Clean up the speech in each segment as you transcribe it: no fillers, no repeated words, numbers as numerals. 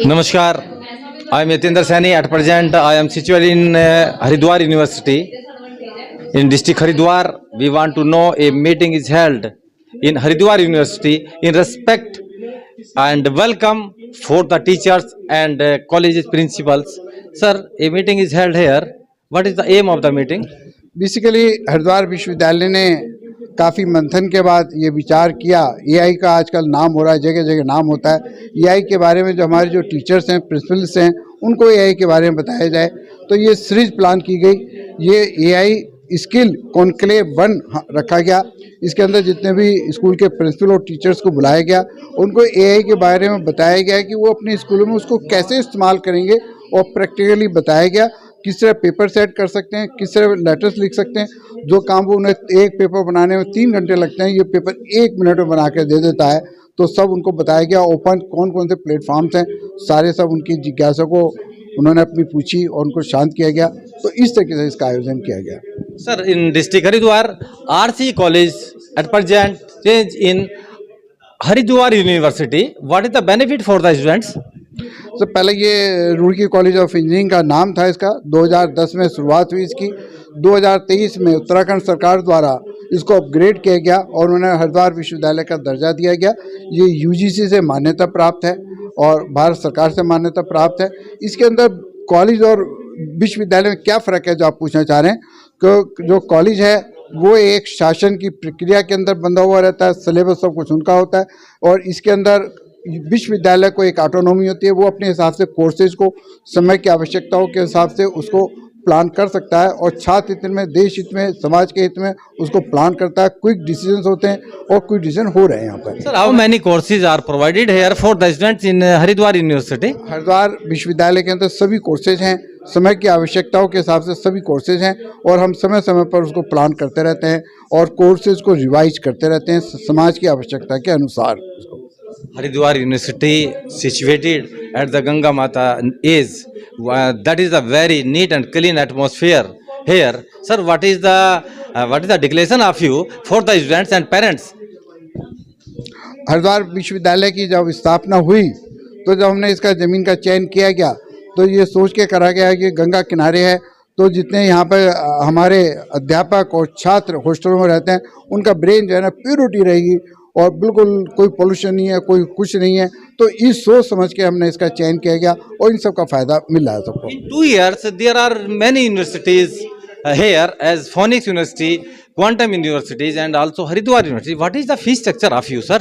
Namaskar, I am Yatindra Saini. At present, I am situated in Haridwar University. In district Haridwar, we want to know a meeting is held in Haridwar University in respect and welcome for the teachers and colleges principals. Sir, a meeting is held here. What is the aim of the meeting? Basically Haridwar विश्वविद्यालय ने काफ़ी मंथन के बाद ये विचार किया। AI का आजकल नाम हो रहा है, जगह जगह नाम होता है। एआई के बारे में जो हमारे जो टीचर्स हैं, प्रिंसिपल्स हैं, उनको एआई के बारे में बताया जाए। तो ये सीरीज प्लान की गई। ये एआई स्किल कॉन्क्लेव 1 रखा गया। इसके अंदर जितने भी स्कूल के प्रिंसिपल और टीचर्स को बुलाया गया, उनको एआई के बारे में बताया गया कि वो अपने स्कूलों में उसको कैसे इस्तेमाल करेंगे और प्रैक्टिकली बताया गया किस तरह पेपर सेट कर सकते हैं, किस तरह लेटर्स लिख सकते हैं। जो काम वो उन्हें एक पेपर बनाने में 3 घंटे लगते हैं, ये पेपर 1 मिनट में बना कर दे देता है। तो सब उनको बताया गया। ओपन कौन कौन से प्लेटफॉर्म्स हैं, सारे सब उनकी जिज्ञासा को उन्होंने अपनी पूछी और उनको शांत किया गया। तो इस तरीके से इसका आयोजन किया गया। Sir, in district Haridwar, RC College at present change in Haridwar University. What is the benefit for the students? तो पहले ये रुड़की कॉलेज ऑफ इंजीनियरिंग का नाम था इसका। 2010 में शुरुआत हुई इसकी। 2023 में उत्तराखंड सरकार द्वारा इसको अपग्रेड किया गया और उन्हें हरिद्वार विश्वविद्यालय का दर्जा दिया गया। ये यूजीसी से मान्यता प्राप्त है और भारत सरकार से मान्यता प्राप्त है। इसके अंदर कॉलेज और विश्वविद्यालय में क्या फ़र्क है जो आप पूछना चाह रहे हैं? कि जो कॉलेज है वो एक शासन की प्रक्रिया के अंदर बंधा हुआ रहता है, सिलेबस सब कुछ उनका होता है। और इसके अंदर विश्वविद्यालय को एक ऑटोनॉमी होती है, वो अपने हिसाब से कोर्सेज को समय की आवश्यकताओं के हिसाब से उसको प्लान कर सकता है और छात्र हित में, देश हित में, समाज के हित में उसको प्लान करता है। क्विक डिसीजंस होते हैं और क्विक डिसीजन हो रहे हैं यहाँ पर। Sir, how many courses are provided here for the students in Haridwar University? Haridwar विश्वविद्यालय के अंदर सभी कोर्सेज हैं, समय की आवश्यकताओं के हिसाब से सभी कोर्सेज हैं और हम समय समय पर उसको प्लान करते रहते हैं और कोर्सेज को रिवाइज करते रहते हैं समाज की आवश्यकता के अनुसार। Haridwar University situated at the Ganga Mata is that is a very neat and clean atmosphere here. Sir, what is the declaration of you for the students and parents? Haridwar विश्वविद्यालय की जब स्थापना हुई तो जब हमने इसका ज़मीन का चयन किया गया तो ये सोच के करा गया कि गंगा किनारे है, तो जितने यहाँ पर हमारे अध्यापक और छात्र हॉस्टलों में रहते हैं उनका ब्रेन जो है ना प्योरिटी रहेगी और बिल्कुल कोई पोल्यूशन नहीं है, कोई कुछ नहीं है। तो इस सोच समझ के हमने इसका चयन किया गया और इन सब का फ़ायदा मिल रहा है सबको। In 2 years, there are many universities here as Phoenix University, Quantum Universities and also Haridwar University. What is the fee structure of you, sir?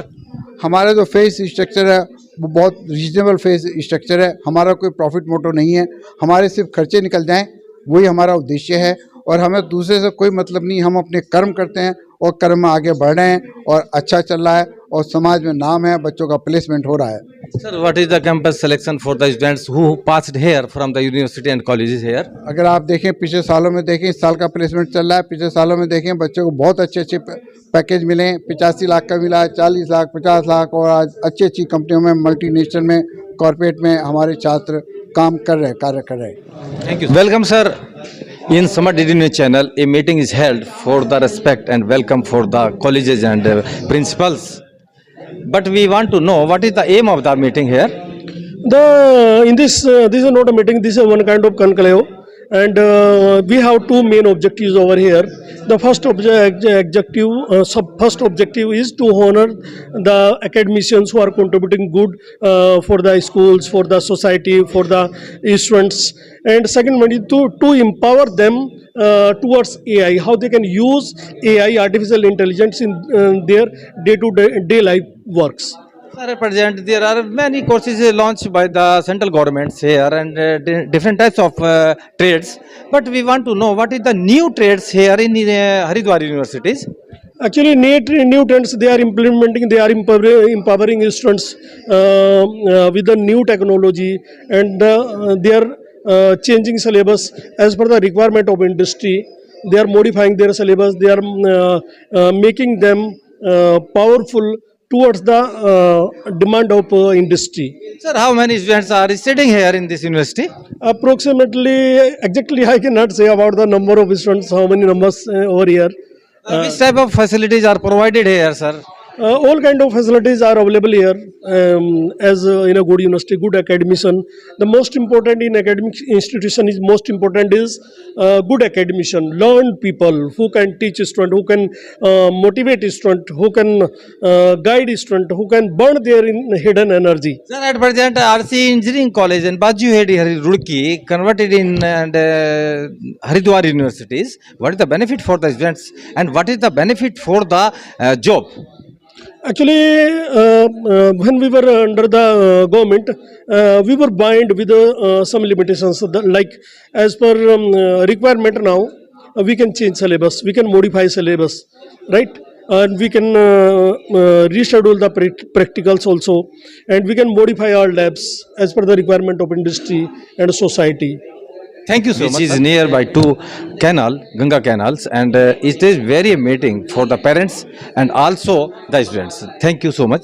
हमारा जो फेस स्ट्रक्चर है वो बहुत रीजनेबल फेस स्ट्रक्चर है। हमारा कोई प्रॉफिट मोटो नहीं है, हमारे सिर्फ खर्चे निकल जाएं वही हमारा उद्देश्य है और हमें दूसरे से कोई मतलब नहीं। हम अपने कर्म करते हैं और कर्म में आगे बढ़ रहे हैं और अच्छा चल रहा है और समाज में नाम है, बच्चों का प्लेसमेंट हो रहा है। Sir, what is the campus selection for the students who passed here from the university and colleges here? अगर आप देखें पिछले सालों में देखें, इस साल का प्लेसमेंट चल रहा है। पिछले सालों में देखें बच्चों को बहुत अच्छे अच्छे पैकेज मिले हैं। 85 लाख का मिला है, 40 लाख, 50 लाख और आज अच्छी अच्छी कंपनियों में, मल्टीनेशनल में, कॉर्पोरेट में हमारे छात्र काम कर रहे हैं, कार्य कर रहे हैं। Thank you. Welcome, sir. In Samad DD News channel, a meeting is held for the respect and welcome for the colleges and principals. But we want to know what is the aim of the meeting here. This is not a meeting. This is one kind of conclave, and we have 2 main objectives over here. The first objective is to honor the academicians who are contributing good for the schools, for the society, for the students, and second one is to empower them towards AI, how they can use AI, artificial intelligence, in their day-to-day life works. Sir, at present there are many courses launched by the central governments here and different types of trades. But we want to know what is the new trades here in Haridwar universities. Actually, new trends they are implementing. They are empowering students with the new technology, and they are changing syllabus as per the requirement of industry. They are modifying their syllabus. They are making them powerful towards the demand of industry. Sir, how many students are studying here in this university? Approximately, exactly I cannot say about the number of students, how many numbers over here. Which type of facilities are provided here, sir? All kind of facilities are available here as in a good university, good academician. The most important in academic institution is most important is good academician, learned people who can teach student, who can motivate student, who can guide student, who can burn their hidden energy. Sir, at present, RC Engineering College and Baju Hedi Roorkee converted in and Haridwar universities. What is the benefit for the students and what is the benefit for the job? Actually, when we were under the government, we were bound with some limitations. Like as per requirement now, we can change syllabus, we can modify syllabus, right? And we can reschedule the practicals also, and we can modify our labs as per the requirement of industry and society. Thank you so much. Which is nearby to canal, Ganga canals, and it is very meeting for the parents and also the students. Thank you so much.